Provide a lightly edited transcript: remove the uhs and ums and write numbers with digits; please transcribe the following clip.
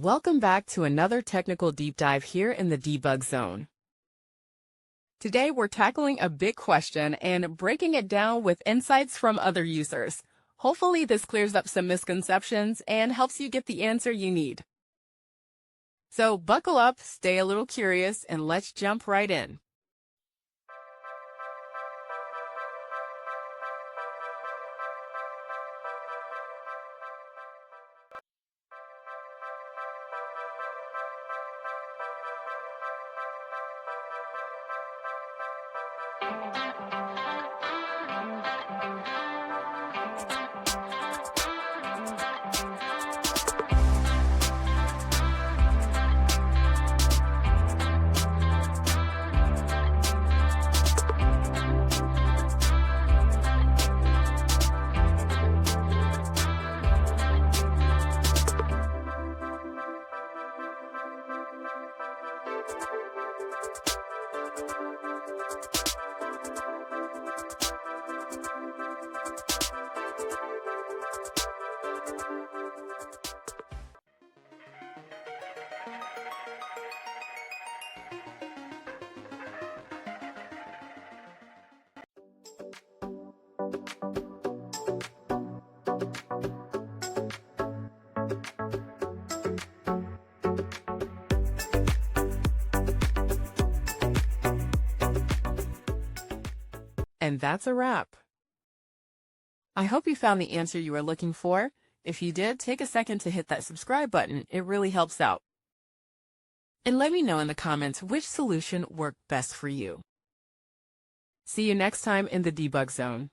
Welcome back to another technical deep dive here in the debug zone. Today we're tackling a big question and breaking it down with insights from other users. Hopefully this clears up some misconceptions and helps you get the answer you need. So buckle up, stay a little curious, and let's jump right in. And that's a wrap. I hope you found the answer you were looking for. If you did, take a second to hit that subscribe button. It really helps out. And let me know in the comments which solution worked best for you. See you next time in the debug zone.